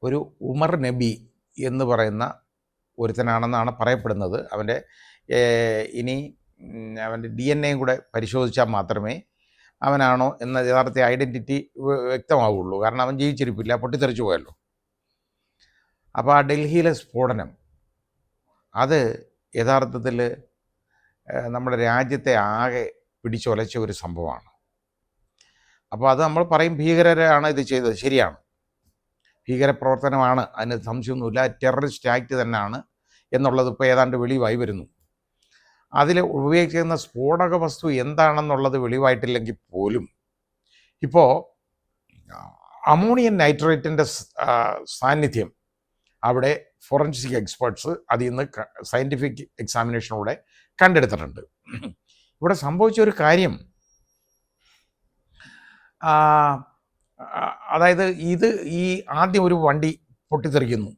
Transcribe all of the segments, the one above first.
ഒരു ഉമർ നബി എന്ന് പറയുന്ന ഒരുത്തനാണെന്നാണ് പറയപ്പെടുന്നത്. അവൻ്റെ ഇനി അവൻ്റെ DNA കൂടെ പരിശോധിച്ചാൽ മാത്രമേ അവനാണോ എന്ന യഥാർത്ഥ ഐഡൻറ്റിറ്റി വ്യക്തമാവുള്ളൂ. കാരണം അവൻ ജീവിച്ചിരിപ്പില്ല, പൊട്ടിത്തെറിച്ചു പോയല്ലോ. അപ്പോൾ ആ ഡൽഹിയിലെ സ്ഫോടനം അത് യഥാർത്ഥത്തിൽ നമ്മുടെ രാജ്യത്തെ ആകെ പിടിച്ചൊലച്ച ഒരു സംഭവമാണ്. അപ്പോൾ അത് നമ്മൾ പറയും ഭീകരരാണ് ഇത് ചെയ്തത്, ശരിയാണ്, ഭീകരപ്രവർത്തനമാണ്, അതിന് സംശയമൊന്നുമില്ല, ടെററിസ്റ്റ് ആക്ട് തന്നെയാണ് എന്നുള്ളത് ഇപ്പോൾ ഏതാണ്ട് വെളിവായി വരുന്നു. അതിൽ ഉപയോഗിക്കുന്ന സ്ഫോടക വസ്തു എന്താണെന്നുള്ളത് വെളിവായിട്ടില്ലെങ്കിൽ പോലും ഇപ്പോൾ അമോണിയം നൈട്രേറ്റിൻ്റെ സാന്നിധ്യം അവിടെ ഫോറൻസിക് എക്സ്പേർട്സ് അതിൽ നിന്ന് സയൻറ്റിഫിക് എക്സാമിനേഷനോടെ കണ്ടെടുത്തിട്ടുണ്ട്. ഇവിടെ സംഭവിച്ച ഒരു കാര്യം, അതായത് ഈ ആദ്യം ഒരു വണ്ടി പൊട്ടിത്തെറിക്കുന്നു,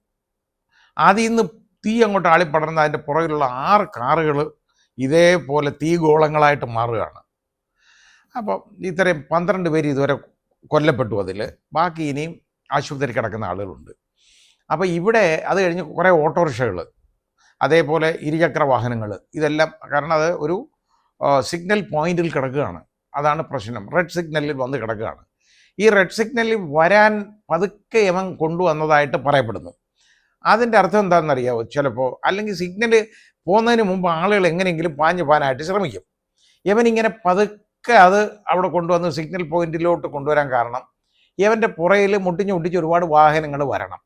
അതിൽ നിന്ന് തീ അങ്ങോട്ട് ആളിപ്പടർന്ന് അതിൻ്റെ പുറകിലുള്ള 6 കാറുകൾ ഇതേപോലെ തീഗോളങ്ങളായിട്ട് മാറുകയാണ്. അപ്പം ഇത്രയും 12 പേര് ഇതുവരെ കൊല്ലപ്പെട്ടു. അതിൽ ബാക്കി ഇനിയും ആശുപത്രി കിടക്കുന്ന ആളുകളുണ്ട്. അപ്പോൾ ഇവിടെ അത് കഴിഞ്ഞ് കുറേ ഓട്ടോറിക്ഷകൾ, അതേപോലെ ഇരുചക്ര വാഹനങ്ങൾ, ഇതെല്ലാം, കാരണം അത് ഒരു സിഗ്നൽ പോയിന്റിൽ കിടക്കുകയാണ്. അതാണ് പ്രശ്നം, റെഡ് സിഗ്നലിൽ വന്ന് കിടക്കുകയാണ്. ഈ റെഡ് സിഗ്നലിൽ വരാൻ പതുക്കെ യമൻ കൊണ്ടുവന്നതായിട്ട് പറയപ്പെടുന്നു. അതിൻ്റെ അർത്ഥം എന്താണെന്നറിയാമോ? ചിലപ്പോൾ അല്ലെങ്കിൽ സിഗ്നൽ പോകുന്നതിന് മുമ്പ് ആളുകൾ എങ്ങനെയെങ്കിലും പാഞ്ഞു പോകാനായിട്ട് ശ്രമിക്കും. യമനിങ്ങനെ പതുക്കെ അത് അവിടെ കൊണ്ടുവന്ന് സിഗ്നൽ പോയിന്റിലോട്ട് കൊണ്ടുവരാൻ കാരണം യമൻ്റെ പുറയിൽ മുട്ടിച്ച് ഒരുപാട് വാഹനങ്ങൾ വരണം.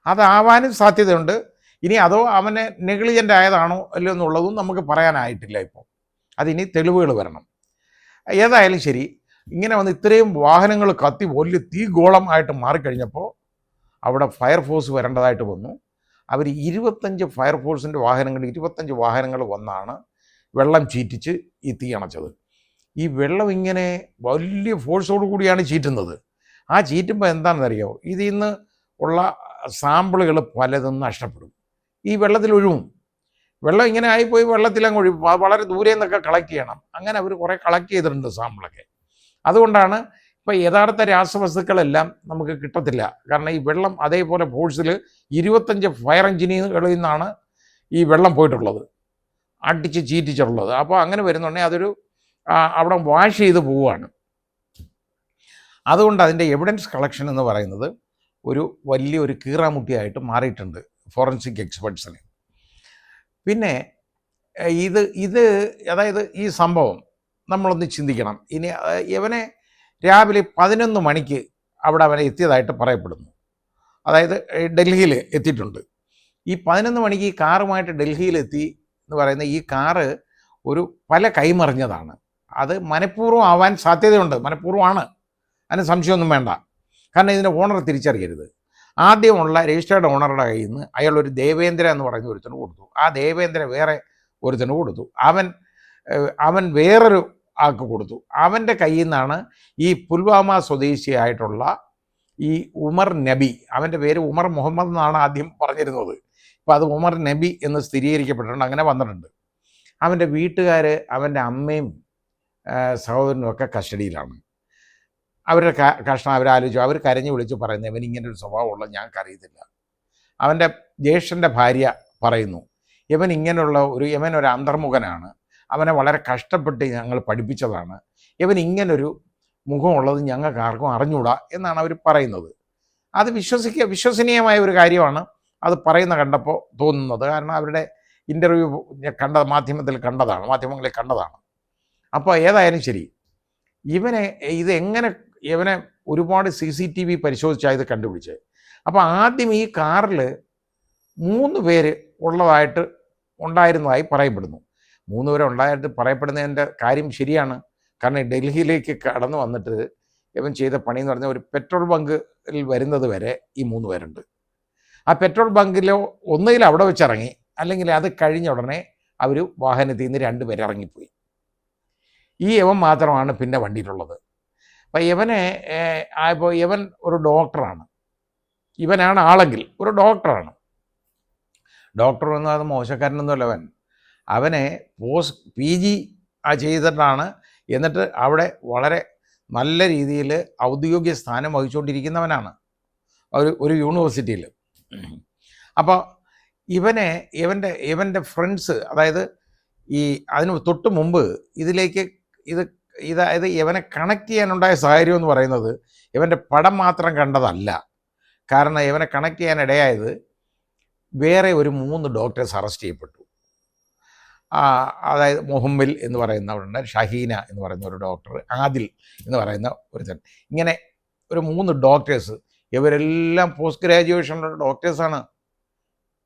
അതാവാനും സാധ്യതയുണ്ട്. ഇനി അതോ അവനെ നെഗ്ലിജൻ്റ് ആയതാണോ അല്ലോ എന്നുള്ളതും നമുക്ക് പറയാനായിട്ടില്ല. ഇപ്പോൾ അതിനി തെളിവുകൾ വരണം. ഏതായാലും ശരി, ഇങ്ങനെ വന്ന് ഇത്രയും വാഹനങ്ങൾ കത്തി വലിയ തീഗോളം ആയിട്ട് മാറിക്കഴിഞ്ഞപ്പോൾ അവിടെ ഫയർഫോഴ്സ് വരേണ്ടതായിട്ട് വന്നു. അവർ 25 ഫയർഫോഴ്സിൻ്റെ വാഹനങ്ങൾ, 25 വാഹനങ്ങൾ വന്നാണ് വെള്ളം ചീറ്റിച്ച് ഈ തീ അണച്ചത്. ഈ വെള്ളം ഇങ്ങനെ വലിയ ഫോഴ്സോടു കൂടിയാണ് ചീറ്റുന്നത്. ആ ചീറ്റുമ്പോൾ എന്താണെന്നറിയാമോ? ഇതിൽ നിന്ന് ഉള്ള സാമ്പിളുകൾ പലതും നഷ്ടപ്പെടും, ഈ വെള്ളത്തിൽ ഒഴുകും. വെള്ളം ഇങ്ങനെ ആയിപ്പോയി വെള്ളത്തിലങ്ങ് ഒഴുകും. വളരെ ദൂരെ നിന്നൊക്കെ കളക്ട് ചെയ്യണം. അങ്ങനെ അവർ കുറേ കളക്ട് ചെയ്തിട്ടുണ്ട് സാമ്പിളൊക്കെ. അതുകൊണ്ടാണ് ഇപ്പോൾ യഥാർത്ഥ രാസവസ്തുക്കളെല്ലാം നമുക്ക് കിട്ടത്തില്ല. കാരണം ഈ വെള്ളം അതേപോലെ ഫോഴ്സിൽ 25 ഫയർ എഞ്ചിനുകളിൽ നിന്നാണ് ഈ വെള്ളം പോയിട്ടുള്ളത്, അടിച്ച് ചീറ്റിച്ചിട്ടുള്ളത്. അപ്പോൾ അങ്ങനെ വരുന്നുണ്ടെങ്കിൽ അതൊരു അവിടെ വാഷ് ചെയ്ത് പോവുകയാണ്. അതുകൊണ്ട് അതിൻ്റെ എവിഡൻസ് കളക്ഷൻ എന്ന് പറയുന്നത് ഒരു വലിയൊരു കീറാമുട്ടിയായിട്ട് മാറിയിട്ടുണ്ട് ഫോറൻസിക് എക്സ്പെർട്സിന്. പിന്നെ ഇത് അതായത് ഈ സംഭവം നമ്മളൊന്ന് ചിന്തിക്കണം. ഇനി ഇവനെ രാവിലെ 11 മണിക്ക് അവിടെ അവനെ എത്തിയതായിട്ട് പറയപ്പെടുന്നു. അതായത് ഡൽഹിയിൽ എത്തിയിട്ടുണ്ട്. ഈ 11 മണിക്ക് ഈ കാറുമായിട്ട് ഡൽഹിയിലെത്തി എന്ന് പറയുന്ന ഈ കാറ് ഒരു പല കൈമറിഞ്ഞതാണ്. അത് മനഃപൂർവ്വം ആവാൻ സാധ്യതയുണ്ട്, മനഃപൂർവ്വമാണ്, അതിന് സംശയമൊന്നും വേണ്ട. കാരണം ഇതിൻ്റെ ഓണർ തിരിച്ചറിയരുത്. ആദ്യമുള്ള രജിസ്റ്റേർഡ് ഓണറുടെ കയ്യിൽ നിന്ന് അയാൾ ഒരു ദേവേന്ദ്ര എന്ന് പറയുന്ന ഒരുത്തന് കൊടുത്തു. ആ ദേവേന്ദ്ര വേറെ ഒരുത്തന് കൊടുത്തു. അവൻ വേറൊരു ആൾക്ക് കൊടുത്തു. അവൻ്റെ കയ്യിൽ നിന്നാണ് ഈ പുൽവാമ സ്വദേശിയായിട്ടുള്ള ഈ ഉമർ നബി, അവൻ്റെ പേര് ഉമർ മുഹമ്മദ് എന്നാണ് ആദ്യം പറഞ്ഞിരുന്നത്. ഇപ്പോൾ അത് ഉമർ നബി എന്ന് സ്ഥിരീകരിക്കപ്പെട്ടിട്ടുണ്ട്, അങ്ങനെ വന്നിട്ടുണ്ട്. അവൻ്റെ വീട്ടുകാർ, അവൻ്റെ അമ്മയും സഹോദരനും ഒക്കെ കസ്റ്റഡിയിലാണ്. അവരുടെ കഷ്ണം അവരാലോചിച്ചു, അവർ കരഞ്ഞു വിളിച്ച് പറയുന്നത് ഇവൻ ഇങ്ങനെ ഒരു സ്വഭാവമുള്ള ഞങ്ങൾക്കറിയത്തില്ല. അവൻ്റെ ജ്യേഷ്ഠൻ്റെ ഭാര്യ പറയുന്നു, ഇവൻ ഒരു അന്തർമുഖനാണ്, അവനെ വളരെ കഷ്ടപ്പെട്ട് ഞങ്ങൾ പഠിപ്പിച്ചതാണ്, ഇവൻ ഇങ്ങനൊരു മുഖമുള്ളത് ഞങ്ങൾക്ക് ആർക്കും അറിഞ്ഞൂടാ എന്നാണ് അവർ പറയുന്നത്. അത് വിശ്വസനീയമായ ഒരു കാര്യമാണ് അത് കണ്ടപ്പോൾ തോന്നുന്നത്. കാരണം അവരുടെ ഇൻ്റർവ്യൂ മാധ്യമങ്ങളിൽ കണ്ടതാണ്. അപ്പോൾ ഏതായാലും ശരി, ഇവനെ ഒരുപാട് CCTV പരിശോധിച്ചാൽ ഇത് കണ്ടുപിടിച്ചത്. അപ്പോൾ ആദ്യം ഈ കാറിൽ 3 പേര് ഉണ്ടായിരുന്നതായി പറയപ്പെടുന്നു. 3 പേരെ ഉണ്ടായിട്ട് പറയപ്പെടുന്നതിൻ്റെ കാര്യം ശരിയാണ്. കാരണം ഡൽഹിയിലേക്ക് കടന്നു വന്നിട്ട് ഇവൻ ചെയ്ത പണി എന്ന് പറഞ്ഞാൽ ഒരു പെട്രോൾ ബങ്കിൽ വരുന്നത് വരെ ഈ 3 പേരുണ്ട്. ആ പെട്രോൾ ബങ്കിലോ ഒന്നുകിൽ അവിടെ വെച്ചിറങ്ങി, അല്ലെങ്കിൽ അത് കഴിഞ്ഞ ഉടനെ അവർ വാഹനത്തിൽ നിന്ന് 2 പേര് ഇറങ്ങിപ്പോയി. ഇവൻ മാത്രമാണ് പിന്നെ വണ്ടിയിലുള്ളത്. അപ്പം ഇവൻ ഒരു ഡോക്ടറാണ്. ഇവനാണ് ആളെങ്കിൽ ഒരു ഡോക്ടറാണ്. ഡോക്ടർ എന്ന് പറയുന്നത് മോശക്കാരനൊന്നുമല്ല. അവനെ PG ചെയ്തിട്ടാണ്, എന്നിട്ട് അവിടെ വളരെ നല്ല രീതിയിൽ ഔദ്യോഗിക സ്ഥാനം വഹിച്ചുകൊണ്ടിരിക്കുന്നവനാണ്. ഒരു യൂണിവേഴ്സിറ്റിയിൽ. അപ്പോൾ ഇവൻ്റെ ഫ്രണ്ട്സ്, അതായത് ഈ അതിന് തൊട്ട് മുമ്പ് ഇതിലേക്ക് അതായത് ഇവനെ കണക്ട് ചെയ്യാനുണ്ടായ സാഹചര്യം എന്ന് പറയുന്നത് ഇവൻ്റെ പടം മാത്രം കണ്ടതല്ല. കാരണം ഇവനെ കണക്ട് ചെയ്യാനിടയായത് വേറെ ഒരു 3 ഡോക്ടേഴ്സ് അറസ്റ്റ് ചെയ്യപ്പെട്ടു. അതായത് മുഹമ്മിൽ എന്ന് പറയുന്നവരുണ്ട്, ഷഹീന എന്ന് പറയുന്ന ഒരു ഡോക്ടർ, ആദിൽ എന്ന് പറയുന്ന ഒരുത്തൻ, ഇങ്ങനെ ഒരു 3 ഡോക്ടേഴ്സ്. ഇവരെല്ലാം പോസ്റ്റ് ഗ്രാജുവേഷനുള്ള ഡോക്ടേഴ്സാണ്.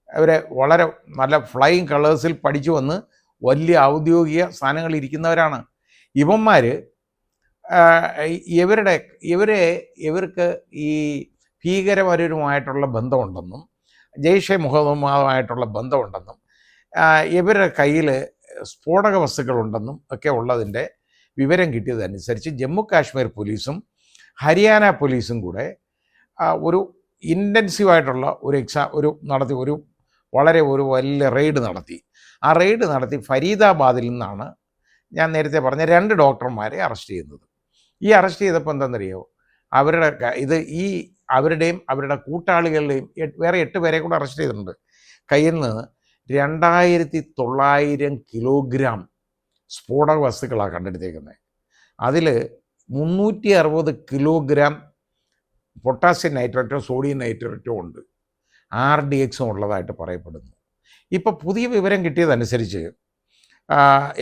അവരെ വളരെ നല്ല ഫ്ലൈയിങ് കളേഴ്സിൽ പഠിച്ചു വന്ന് വലിയ ഔദ്യോഗിക സ്ഥാനങ്ങളിൽ ഇരിക്കുന്നവരാണ്. ഇവർക്ക് ഈ ഭീകരപരവുമായിട്ടുള്ള ബന്ധമുണ്ടെന്നും ജെയ്ഷെ മുഹമ്മദുമായിട്ടുള്ള ബന്ധമുണ്ടെന്നും ഇവരുടെ കയ്യിൽ സ്ഫോടക വസ്തുക്കളുണ്ടെന്നും ഒക്കെ ഉള്ളതിൻ്റെ വിവരം കിട്ടിയതനുസരിച്ച് ജമ്മു കാശ്മീർ പോലീസും ഹരിയാന പോലീസും കൂടെ ഒരു ഇൻറ്റൻസീവായിട്ടുള്ള ഒരു വലിയ റെയ്ഡ് നടത്തി. ആ റെയ്ഡ് നടത്തി ഫരീദാബാദിൽ നിന്നാണ് ഞാൻ നേരത്തെ പറഞ്ഞ 2 ഡോക്ടർമാരെ അറസ്റ്റ് ചെയ്യുന്നത്. ഈ അറസ്റ്റ് ചെയ്തപ്പോൾ എന്താണെന്നറിയോ, അവരുടെയും അവരുടെ കൂട്ടാളികളുടെയും വേറെ 8 പേരെ കൂടെ അറസ്റ്റ് ചെയ്തിട്ടുണ്ട്. കയ്യിൽ നിന്ന് 2900 കിലോഗ്രാം സ്ഫോടക വസ്തുക്കളാണ് കണ്ടെടുത്തേക്കുന്നത്. അതിൽ 360 കിലോഗ്രാം പൊട്ടാസ്യം നൈട്രേറ്റോ സോഡിയം നൈട്രേറ്റോ ഉണ്ട്, RDX ഉള്ളതായിട്ട് പറയപ്പെടുന്നു. ഇപ്പോൾ പുതിയ വിവരം കിട്ടിയതനുസരിച്ച്,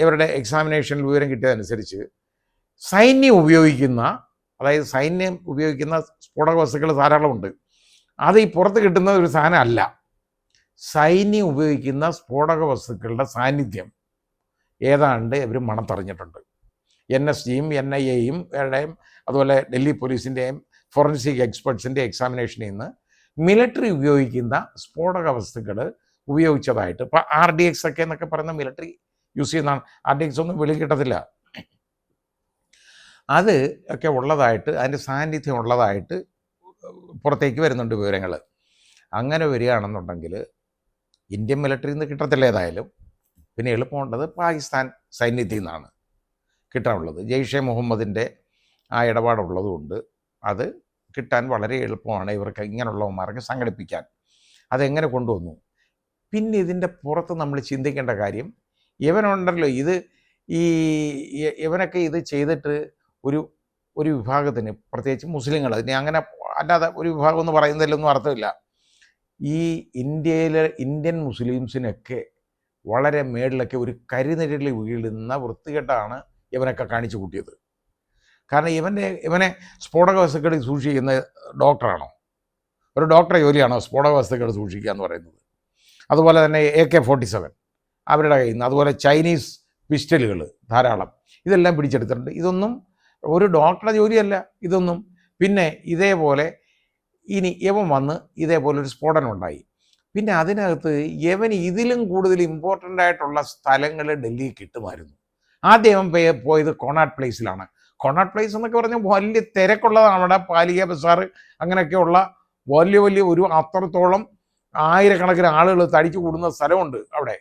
ഇവരുടെ എക്സാമിനേഷനിൽ വിവരം കിട്ടിയതനുസരിച്ച് സൈന്യം ഉപയോഗിക്കുന്ന സ്ഫോടക വസ്തുക്കൾ ധാരാളമുണ്ട്. അത് ഈ പുറത്ത് കിട്ടുന്ന ഒരു സാധനം അല്ല. സൈന്യം ഉപയോഗിക്കുന്ന സ്ഫോടക വസ്തുക്കളുടെ സാന്നിധ്യം ഏതാണ്ട് ഇവർ മണത്തറിഞ്ഞിട്ടുണ്ട്. NSGയും NIAയും അതുപോലെ ഡൽഹി പോലീസിൻ്റെയും ഫോറൻസിക് എക്സ്പെർട്സിൻ്റെ എക്സാമിനേഷനിൽ നിന്ന് മിലിറ്ററി ഉപയോഗിക്കുന്ന സ്ഫോടക വസ്തുക്കൾ ഉപയോഗിച്ചതായിട്ട്, ഇപ്പോൾ RDX ഒക്കെ എന്നൊക്കെ പറയുന്ന മിലിറ്ററി യൂസ് ചെയ്യുന്നതാണ്. RDX ഒന്നും വെളി കിട്ടത്തില്ല. അത് ഒക്കെ ഉള്ളതായിട്ട്, അതിൻ്റെ സാന്നിധ്യം ഉള്ളതായിട്ട് പുറത്തേക്ക് വരുന്നുണ്ട് വിവരങ്ങൾ. അങ്ങനെ വരികയാണെന്നുണ്ടെങ്കിൽ ഇന്ത്യൻ മിലിറ്ററിയിൽ നിന്ന് കിട്ടത്തില്ല ഏതായാലും. പിന്നെ എളുപ്പമുള്ളത് പാകിസ്ഥാൻ സൈന്യത്തിൽ നിന്നാണ് കിട്ടാനുള്ളത്. ജെയ്ഷെ മുഹമ്മദിൻ്റെ ആ ഇടപാടുള്ളതുകൊണ്ട് അത് കിട്ടാൻ വളരെ എളുപ്പമാണ് ഇവർക്ക് ഇങ്ങനെയുള്ളവന്മാർക്ക് സംഘടിപ്പിക്കാൻ. അതെങ്ങനെ കൊണ്ടുവന്നു? പിന്നെ ഇതിൻ്റെ പുറത്ത് നമ്മൾ ചിന്തിക്കേണ്ട കാര്യം, ഇവനുണ്ടല്ലോ, ഇവനൊക്കെ ഇത് ചെയ്തിട്ട് ഒരു വിഭാഗത്തിന്, പ്രത്യേകിച്ച് മുസ്ലിങ്ങൾ, അതിനെ അങ്ങനെ അല്ലാതെ ഒരു വിഭാഗം എന്ന് പറയുന്നതിലൊന്നും അർത്ഥമില്ല. ഈ ഇന്ത്യൻ മുസ്ലിംസിനൊക്കെ വളരെ മേളിലൊക്കെ ഒരു കരിനിഴലിൽ വീഴുന്ന വൃത്തികെട്ടാണ് ഇവനൊക്കെ കാണിച്ചു കൂട്ടിയത്. കാരണം ഇവനെ സ്ഫോടക വസ്തുക്കൾ സൂക്ഷിക്കുന്ന ഡോക്ടറാണോ? ഒരു ഡോക്ടറെ ജോലിയാണോ സ്ഫോടക വസ്തുക്കൾ സൂക്ഷിക്കുക എന്ന് പറയുന്നത്? അതുപോലെ തന്നെ AK-47 അവരുടെ കയ്യിൽ നിന്ന്, അതുപോലെ ചൈനീസ് പിസ്റ്റലുകൾ ധാരാളം, ഇതെല്ലാം പിടിച്ചെടുത്തിട്ടുണ്ട്. ഇതൊന്നും ഒരു ഡോക്ടറുടെ ജോലിയല്ല ഇതൊന്നും. പിന്നെ ഇതേപോലെ ഇവൻ വന്ന് ഇതേപോലെ ഒരു സ്ഫോടനം ഉണ്ടായി. പിന്നെ അതിനകത്ത് ഇതിലും കൂടുതൽ ഇമ്പോർട്ടൻ്റ് ആയിട്ടുള്ള സ്ഥലങ്ങൾ ഡൽഹിയിൽ കിട്ടുമായിരുന്നു. ആദ്യം പോയത് കൊണാട്ട് പ്ലേസിലാണ്. കൊണാട്ട് പ്ലേസ് എന്നൊക്കെ പറഞ്ഞാൽ വലിയ തിരക്കുള്ളതാണ്. അവിടെ പാലിക ബസാർ അങ്ങനെയൊക്കെയുള്ള വലിയ ഒരു അത്രത്തോളം ആയിരക്കണക്കിന് ആളുകൾ തടിച്ചു കൂടുന്ന സ്ഥലമുണ്ട് അവിടെ.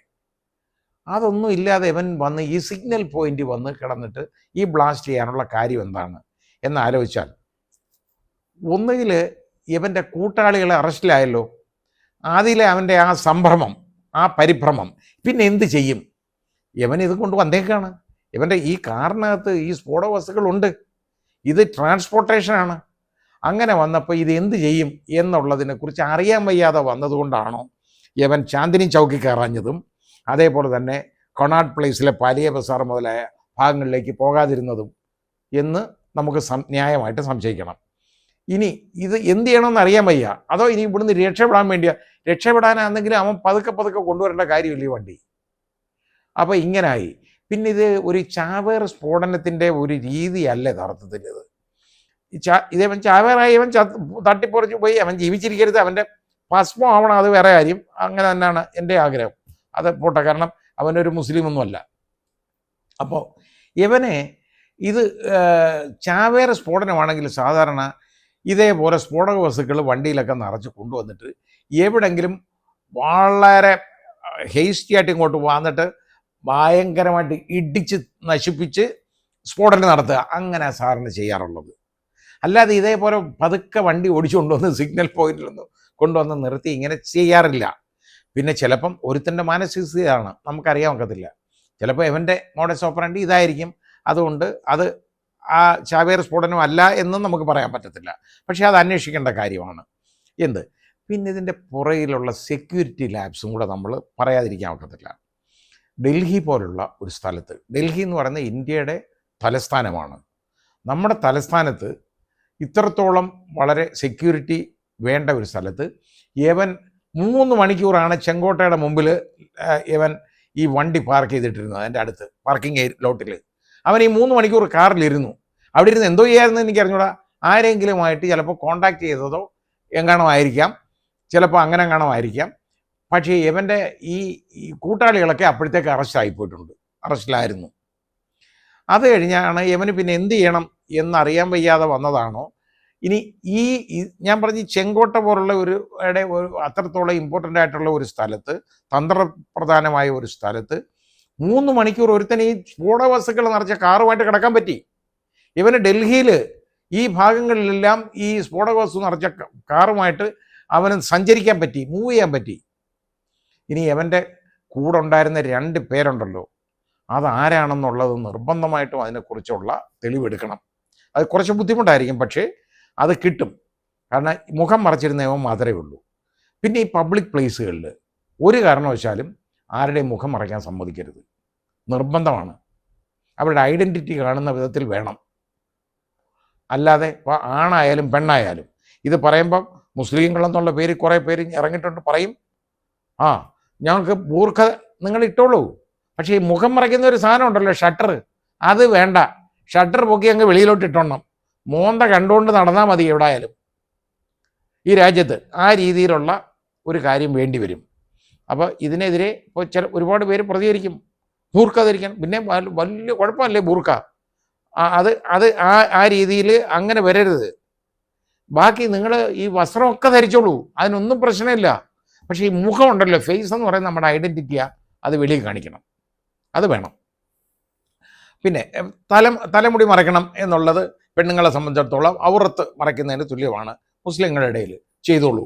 അതൊന്നും ഇല്ലാതെ ഇവൻ വന്ന് ഈ സിഗ്നൽ പോയിന്റ് വന്ന് കിടന്നിട്ട് ഈ ബ്ലാസ്റ്റ് ചെയ്യാനുള്ള കാര്യം എന്താണ് എന്നാലോചിച്ചാൽ, ഒന്നുകിൽ ഇവൻ്റെ കൂട്ടാളികളെ അറസ്റ്റിലായല്ലോ, അതിലെ അവൻ്റെ ആ സംഭ്രമം, ആ പരിഭ്രമം, പിന്നെ എന്ത് ചെയ്യും? ഇവൻ ഇത് കൊണ്ട് വന്നേക്കാണ്. ഇവൻ്റെ ഈ കാറിനകത്ത് ഈ സ്ഫോടക വസ്തുക്കളുണ്ട്, ഇത് ട്രാൻസ്പോർട്ടേഷനാണ്. അങ്ങനെ വന്നപ്പോൾ ഇത് എന്ത് ചെയ്യും എന്നുള്ളതിനെക്കുറിച്ച് അറിയാൻ വയ്യാതെ വന്നതുകൊണ്ടാണോ ഇവൻ ചാന്ദിനി ചൗക്കി കയറാഞ്ഞതും അതേപോലെ തന്നെ കൊണാട്ട് പ്ലേസിലെ പാലിയ ബസാർ മുതലായ ഭാഗങ്ങളിലേക്ക് പോകാതിരുന്നതും എന്ന് നമുക്ക് ന്യായമായിട്ട് സംശയിക്കണം. ഇനി ഇത് എന്ത് ചെയ്യണമെന്ന് അറിയാൻ വയ്യ, അതോ ഇനി ഇവിടുന്ന് രക്ഷപ്പെടാനാണെങ്കിലും അവൻ പതുക്കെ കൊണ്ടുവരേണ്ട കാര്യമില്ല ഈ വണ്ടി. അപ്പോൾ ഇങ്ങനായി. പിന്നെ ഇത് ഒരു ചാവേർ സ്ഫോടനത്തിൻ്റെ ഒരു രീതിയല്ല യഥാർത്ഥത്തിൽ. ഇതേവൻ ചാവേറായി, ഇവൻ തട്ടിപ്പൊറിച്ച് പോയി, അവൻ ജീവിച്ചിരിക്കരുത്, അവൻ്റെ ഭസ്മം ആവണം, അത് വേറെ കാര്യം. അങ്ങനെ തന്നെയാണ് എൻ്റെ ആഗ്രഹം. അത് പോട്ടെ, കാരണം അവനൊരു മുസ്ലിമൊന്നുമല്ല. അപ്പോൾ ഇത് ചാവേർ സ്ഫോടനമാണെങ്കിൽ സാധാരണ ഇതേപോലെ സ്ഫോടക വസ്തുക്കൾ വണ്ടിയിലൊക്കെ നിറച്ച് കൊണ്ടുവന്നിട്ട് എവിടെങ്കിലും വളരെ ഹേസ്റ്റിയായിട്ട് ഇങ്ങോട്ട് വന്നിട്ട് ഭയങ്കരമായിട്ട് ഇടിച്ച് നശിപ്പിച്ച് സ്ഫോടനം നടത്തുക, അങ്ങനെ സാധാരണ ചെയ്യാറുള്ളത്. അല്ലാതെ ഇതേപോലെ പതുക്കെ വണ്ടി ഓടിച്ചു കൊണ്ടുവന്ന് സിഗ്നൽ പോയിന്റിലൊന്നും കൊണ്ടുവന്ന് നിർത്തി ഇങ്ങനെ ചെയ്യാറില്ല. പിന്നെ ചിലപ്പം ഒരുത്തൻ്റെ മാനസികതയാണ് നമുക്കറിയാൻ ഒക്കത്തില്ല. ചിലപ്പോൾ ഇവൻ്റെ മോഡസ് ഓപ്പറandi ഇതായിരിക്കും. അതുകൊണ്ട് അത് ആ ചാവേർ സ്ഫോടനം അല്ല എന്നും നമുക്ക് പറയാൻ പറ്റത്തില്ല. പക്ഷേ അത് അന്വേഷിക്കേണ്ട കാര്യമാണ്. എന്ത് പിന്നെ ഇതിൻ്റെ പുറകിലുള്ള സെക്യൂരിറ്റി ലാബ്സും കൂടെ നമ്മൾ പറയാതിരിക്കാൻ ഒക്കത്തില്ല. ഡൽഹി പോലുള്ള ഒരു സ്ഥലത്ത്, ഡൽഹി എന്ന് പറയുന്നത് ഇന്ത്യയുടെ തലസ്ഥാനമാണ്. നമ്മുടെ തലസ്ഥാനത്ത് ഇത്രത്തോളം വളരെ സെക്യൂരിറ്റി വേണ്ട ഒരു സ്ഥലത്ത് ഇവൻ 3 മണിക്കൂറാണ് ചെങ്കോട്ടയുടെ മുമ്പിൽ ഇവൻ ഈ വണ്ടി പാർക്ക് ചെയ്തിട്ടിരുന്നത്. അതിൻ്റെ അടുത്ത് പാർക്കിംഗ് ലോട്ടിൽ അവൻ ഈ 3 മണിക്കൂർ കാറിലിരുന്നു. അവിടെ ഇരുന്ന് എന്തോ ചെയ്യായിരുന്നു എനിക്ക് അറിഞ്ഞൂടാ. ആരെങ്കിലുമായിട്ട് ചിലപ്പോൾ കോണ്ടാക്ട് ചെയ്തതോ എങ്ങാണമായിരിക്കാം, ചിലപ്പോൾ അങ്ങനെ എങ്ങാണമായിരിക്കാം. പക്ഷേ ഇവൻ്റെ ഈ കൂട്ടാളികളൊക്കെ അപ്പോഴത്തേക്ക് അറസ്റ്റിലായിരുന്നു. അത് കഴിഞ്ഞാണ് ഇവന് പിന്നെ എന്ത് ചെയ്യണം എന്നറിയാൻ വയ്യാതെ വന്നതാണോ ഇനി ഈ ഞാൻ പറഞ്ഞ ചെങ്കോട്ട പോലുള്ള ഒരു അത്രത്തോളം ഇമ്പോർട്ടൻ്റ് ആയിട്ടുള്ള ഒരു സ്ഥലത്ത്, തന്ത്രപ്രധാനമായ ഒരു സ്ഥലത്ത് 3 മണിക്കൂർ ഒരുത്തന് ഈ സ്ഫോടക വസ്തുക്കൾ നിറച്ച കാറുമായിട്ട് കിടക്കാൻ പറ്റി. ഇവന് ഡൽഹിയിൽ ഈ ഭാഗങ്ങളിലെല്ലാം ഈ സ്ഫോടക വസ്തു നിറച്ച കാറുമായിട്ട് അവന് സഞ്ചരിക്കാൻ പറ്റി, മൂവ് ചെയ്യാൻ പറ്റി. ഇനി അവൻ്റെ കൂടെ ഉണ്ടായിരുന്ന 2 പേരുണ്ടല്ലോ, അതാരാണെന്നുള്ളത് നിർബന്ധമായിട്ടും അതിനെക്കുറിച്ചുള്ള തെളിവെടുക്കണം. അത് കുറച്ച് ബുദ്ധിമുട്ടായിരിക്കും, പക്ഷേ അത് കിട്ടും. കാരണം മുഖം മറച്ചിരുന്നവൻ മാത്രമേ ഉള്ളൂ. പിന്നെ ഈ പബ്ലിക് പ്ലേസുകളിൽ ഒരു കാരണവശാലും ആരുടെയും മുഖം മറയ്ക്കാൻ സമ്മതിക്കരുത്, നിർബന്ധമാണ്. അവരുടെ ഐഡൻറ്റിറ്റി കാണുന്ന വിധത്തിൽ വേണം. അല്ലാതെ ആണായാലും പെണ്ണായാലും, ഇത് പറയുമ്പം മുസ്ലിങ്ങളെന്നുള്ള പേര് കുറേ പേര് ഇറങ്ങിയിട്ടുണ്ട്, പറയും ഞങ്ങൾക്ക് ബൂർഖ നിങ്ങൾ ഇട്ടോളൂ, പക്ഷേ ഈ മുഖം മറയ്ക്കുന്ന ഒരു സാധനം ഉണ്ടല്ലോ, ഷട്ടർ, അത് വേണ്ട. ഷട്ടർ പൊക്കി അങ്ങ് വെളിയിലോട്ട് ഇട്ടോണം, മോന്ത കണ്ടുകൊണ്ട് നടന്നാൽ മതി എവിടെയായാലും ഈ രാജ്യത്ത്. ആ രീതിയിലുള്ള ഒരു കാര്യം വേണ്ടി വരും. അപ്പോൾ ഇതിനെതിരെ ഇപ്പോൾ ഒരുപാട് പേര് പ്രതികരിക്കും, ബൂർഖ ധരിക്കണം. പിന്നെ വലിയ കുഴപ്പമല്ലേ ബൂർഖ, അത് ആ രീതിയിൽ അങ്ങനെ വരരുത്. ബാക്കി നിങ്ങൾ ഈ വസ്ത്രമൊക്കെ ധരിച്ചോളൂ, അതിനൊന്നും പ്രശ്നമില്ല. പക്ഷേ ഈ മുഖമുണ്ടല്ലോ, ഫേസ് എന്ന് പറയുന്നത് നമ്മുടെ ഐഡൻറ്റിറ്റിയാണ്, അത് വെളിയിൽ കാണിക്കണം, അത് വേണം. പിന്നെ തലമുടി മറയ്ക്കണം എന്നുള്ളത് പെണ്ണുങ്ങളെ സംബന്ധിച്ചിടത്തോളം ഔറത്ത് മറയ്ക്കുന്നതിന് തുല്യമാണ്. മുസ്ലിങ്ങളുടെ ഇടയിൽ ചെയ്തോളൂ,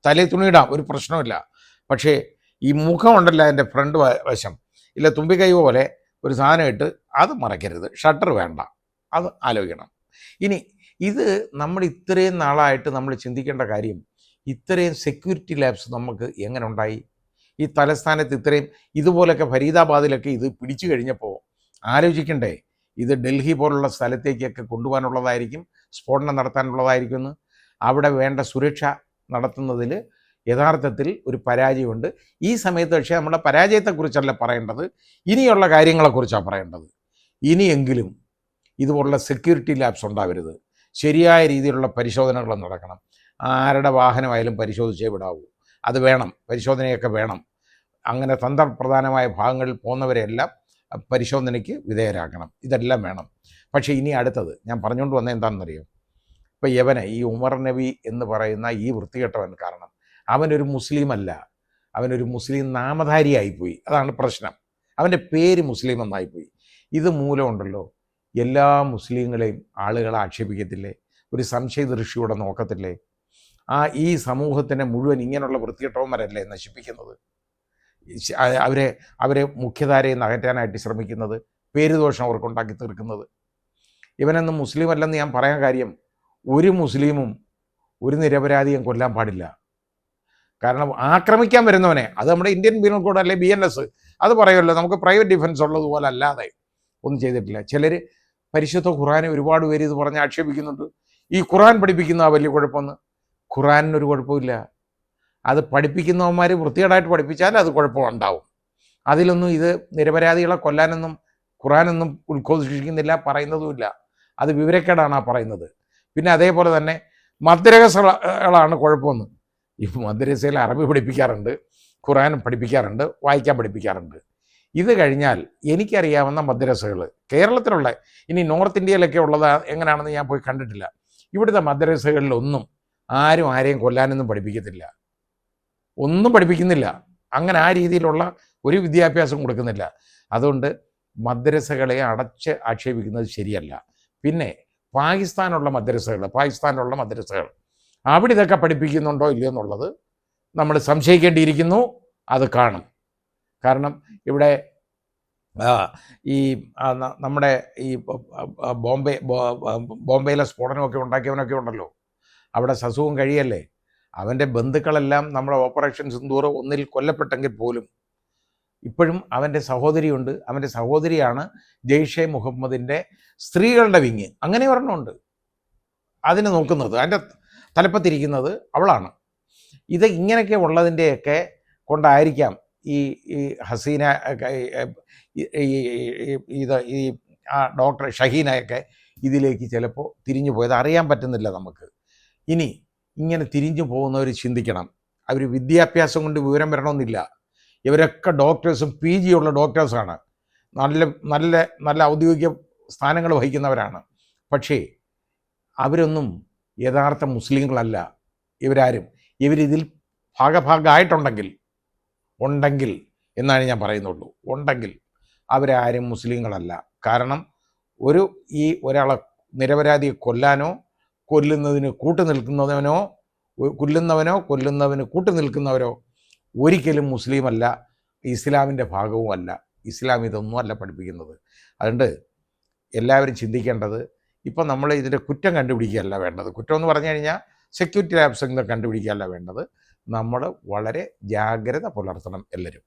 തലയിൽ തുണിയിടാം, ഒരു പ്രശ്നമില്ല. പക്ഷേ ഈ മുഖമുണ്ടല്ലോ, അതിൻ്റെ ഫ്രണ്ട് വശം ഇല്ല തുമ്പിക്കൈ പോലെ ഒരു സാധനം ഇട്ട് അത് മറയ്ക്കരുത്, ഷട്ടർ വേണ്ട, അത് ആലോചിക്കണം. ഇനി ഇത് നമ്മൾ ഇത്രയും നാളായിട്ട് നമ്മൾ ചിന്തിക്കേണ്ട കാര്യം, ഇത്രയും സെക്യൂരിറ്റി ലാബ്സ് നമുക്ക് എങ്ങനെ ഉണ്ടായി? ഈ തലസ്ഥാനത്ത് ഇത്രയും ഇതുപോലൊക്കെ ഫരീദാബാദിലൊക്കെ ഇത് പിടിച്ചു കഴിഞ്ഞപ്പോൾ ആലോചിക്കണ്ടേ, ഇത് ഡൽഹി പോലുള്ള സ്ഥലത്തേക്കൊക്കെ കൊണ്ടുപോകാനുള്ളതായിരിക്കും, സ്ഫോടനം നടത്താനുള്ളതായിരിക്കും എന്ന്. അവിടെ വേണ്ട സുരക്ഷ നടത്തുന്നതിൽ യഥാർത്ഥത്തിൽ ഒരു പരാജയമുണ്ട്. ഈ സമയത്ത് പക്ഷേ നമ്മുടെ പരാജയത്തെക്കുറിച്ചല്ല പറയേണ്ടത്, ഇനിയുള്ള കാര്യങ്ങളെക്കുറിച്ചാണ് പറയേണ്ടത്. ഇനിയെങ്കിലും ഇതുപോലുള്ള സെക്യൂരിറ്റി ലാബ്സ് ഉണ്ടാവരുത്. ശരിയായ രീതിയിലുള്ള പരിശോധനകൾ നടക്കണം. ആരുടെ വാഹനമായാലും പരിശോധിച്ചേ വിടാവൂ, അത് വേണം, പരിശോധനയൊക്കെ വേണം. അങ്ങനെ തന്ത്രപ്രധാനമായ ഭാഗങ്ങളിൽ പോകുന്നവരെല്ലാം പരിശോധനയ്ക്ക് വിധേയരാക്കണം, ഇതെല്ലാം വേണം. പക്ഷേ ഇനി അടുത്തത് ഞാൻ പറഞ്ഞുകൊണ്ട് വന്നത് എന്താണെന്നറിയോ? ഇപ്പം യവനെ ഈ ഉമർ നബി എന്ന് പറയുന്ന ഈ വൃത്തികെട്ടവൻ, കാരണം അവനൊരു മുസ്ലിം അല്ല, അവനൊരു മുസ്ലിം നാമധാരിയായിപ്പോയി, അതാണ് പ്രശ്നം. അവൻ്റെ പേര് മുസ്ലിം എന്നായിപ്പോയി. ഇത് മൂലമുണ്ടല്ലോ എല്ലാ മുസ്ലിങ്ങളെയും ആളുകൾ ആക്ഷേപിക്കത്തില്ലേ, ഒരു സംശയ ദൃഷ്ടിയോടെ നോക്കത്തില്ലേ? ഈ സമൂഹത്തിനെ മുഴുവൻ ഇങ്ങനെയുള്ള വൃത്തികെട്ടവന്മാരല്ലേ നശിപ്പിക്കുന്നത്, അവരെ മുഖ്യധാരയിൽ നിന്ന് അകറ്റാനായിട്ട് ശ്രമിക്കുന്നത്, പേരുദോഷം അവർക്കുണ്ടാക്കി തീർക്കുന്നത്. ഇവനൊന്നും മുസ്ലിം അല്ലെന്ന് ഞാൻ പറയാൻ കാര്യം, ഒരു മുസ്ലിമും ഒരു നിരപരാധിയും കൊല്ലാൻ പാടില്ല. കാരണം ആക്രമിക്കാൻ വരുന്നവനെ, അത് നമ്മുടെ ഇന്ത്യൻ പീനൽ കോഡ് അല്ലെ BNS അത് പറയുമല്ലോ, നമുക്ക് പ്രൈവറ്റ് ഡിഫൻസ് ഉള്ളതുപോലെ അല്ലാതെ ഒന്നും ചെയ്തിട്ടില്ല. ചിലർ പരിശുദ്ധ ഖുർആനെ ഒരുപാട് പേര് ഇത് പറഞ്ഞ് ആക്ഷേപിക്കുന്നുണ്ട്. ഈ ഖുർആൻ പഠിപ്പിക്കുന്ന വലിയ കുഴപ്പമെന്ന്. ഖുർആനൊരു കുഴപ്പമില്ല, അത് പഠിപ്പിക്കുന്നവന്മാർ വൃത്തികേടായിട്ട് പഠിപ്പിച്ചാൽ അത് കുഴപ്പമുണ്ടാവും. അതിലൊന്നും ഇത് നിരപരാധികളെ കൊല്ലാനൊന്നും ഖുർആനൊന്നും ഉദ്ഘോഷിക്കുന്നില്ല, പറയുന്നതുമില്ല. അത് വിവരക്കേടാണ് ആ പറയുന്നത്. പിന്നെ അതേപോലെ തന്നെ മദ്രസകളാണ് കുഴപ്പമെന്ന്. ഈ മദ്രസയിൽ അറബി പഠിപ്പിക്കാറുണ്ട്, ഖുർആൻ പഠിപ്പിക്കാറുണ്ട്, വായിക്കാൻ പഠിപ്പിക്കാറുണ്ട്. ഇത് കഴിഞ്ഞാൽ എനിക്കറിയാവുന്ന മദ്രസകൾ കേരളത്തിലുള്ള, ഇനി നോർത്ത് ഇന്ത്യയിലൊക്കെ ഉള്ളത് എങ്ങനെയാണെന്ന് ഞാൻ പോയി കണ്ടിട്ടില്ല. ഇവിടുത്തെ മദ്രസകളിലൊന്നും ആരും ആരെയും കൊല്ലാനൊന്നും പഠിപ്പിക്കത്തില്ല, ഒന്നും പഠിപ്പിക്കുന്നില്ല. അങ്ങനെ ആ രീതിയിലുള്ള ഒരു വിദ്യാഭ്യാസം കൊടുക്കുന്നില്ല. അതുകൊണ്ട് മദ്രസകളെ അടച്ച് ആക്ഷേപിക്കുന്നത് ശരിയല്ല. പിന്നെ പാകിസ്ഥാനിലുള്ള മദ്രസകൾ അവിടെ ഇതൊക്കെ പഠിപ്പിക്കുന്നുണ്ടോ ഇല്ലയോ എന്നുള്ളത് നമ്മൾ സംശയിക്കേണ്ടിയിരിക്കുന്നു. അത് കാണും. കാരണം ഇവിടെ ഈ നമ്മുടെ ഈ ബോംബെയിലെ സ്ഫോടനമൊക്കെ ഉണ്ടാക്കിയവനൊക്കെ ഉണ്ടല്ലോ, അവിടെ സസുഖം കഴിയല്ലേ. അവൻ്റെ ബന്ധുക്കളെല്ലാം നമ്മുടെ ഓപ്പറേഷൻ സിന്ദൂർ ഒന്നിൽ കൊല്ലപ്പെട്ടെങ്കിൽ പോലും ഇപ്പോഴും അവൻ്റെ സഹോദരിയുണ്ട്. അവൻ്റെ സഹോദരിയാണ് ജെയ്ഷെ മുഹമ്മദിൻ്റെ സ്ത്രീകളുടെ വിങ്, അങ്ങനെ ഒരെണ്ണമുണ്ട്. അതിനെ നോക്കുന്നത്, അതിൻ്റെ തലപ്പത്തിരിക്കുന്നത് അവളാണ്. ഇത് ഇങ്ങനെയൊക്കെ ഉള്ളതിൻ്റെയൊക്കെ കൊണ്ടായിരിക്കാം ഈ ഹസീന ഈ ഡോക്ടർ ഷഹീനയൊക്കെ ഇതിലേക്ക് ചിലപ്പോൾ തിരിഞ്ഞു പോയത് അറിയാൻ പറ്റുന്നില്ല നമുക്ക്. ഇനി ഇങ്ങനെ തിരിഞ്ഞു പോകുന്നവർ ചിന്തിക്കണം, അവർ വിദ്യാഭ്യാസം കൊണ്ട് വിവരം വരണമെന്നില്ല. ഇവരൊക്കെ ഡോക്ടേഴ്സും PG ഉള്ള ഡോക്ടേഴ്സാണ്, നല്ല നല്ല നല്ല ഔദ്യോഗിക സ്ഥാനങ്ങൾ വഹിക്കുന്നവരാണ്. പക്ഷേ അവരൊന്നും യഥാർത്ഥ മുസ്ലിങ്ങളല്ല. ഇവരാരും ഇവരിതിൽ ഭാഗമായിട്ടുണ്ടെങ്കിൽ എന്നാണ് ഞാൻ പറയുന്നുള്ളൂ, ഉണ്ടെങ്കിൽ അവരാരും മുസ്ലിങ്ങളല്ല. കാരണം ഒരാളെ നിരപരാധിയെ കൊല്ലാനോ കൊല്ലുന്നതിന് കൂട്ടു നിൽക്കുന്നവരോ ഒരിക്കലും മുസ്ലിമല്ല, ഇസ്ലാമിൻ്റെ ഭാഗവുമല്ല. ഇസ്ലാം ഇതൊന്നും അല്ല പഠിപ്പിക്കുന്നത്. അതുകൊണ്ട് എല്ലാവരും ചിന്തിക്കേണ്ടത്, ഇപ്പം നമ്മൾ ഇതിൻ്റെ കുറ്റം കണ്ടുപിടിക്കുകയല്ല വേണ്ടത്. കുറ്റം എന്ന് പറഞ്ഞു കഴിഞ്ഞാൽ സെക്യൂരിറ്റി ലാബ്സ് കണ്ടുപിടിക്കുകയല്ല വേണ്ടത്. നമ്മൾ വളരെ ജാഗ്രത പുലർത്തണം എല്ലാവരും.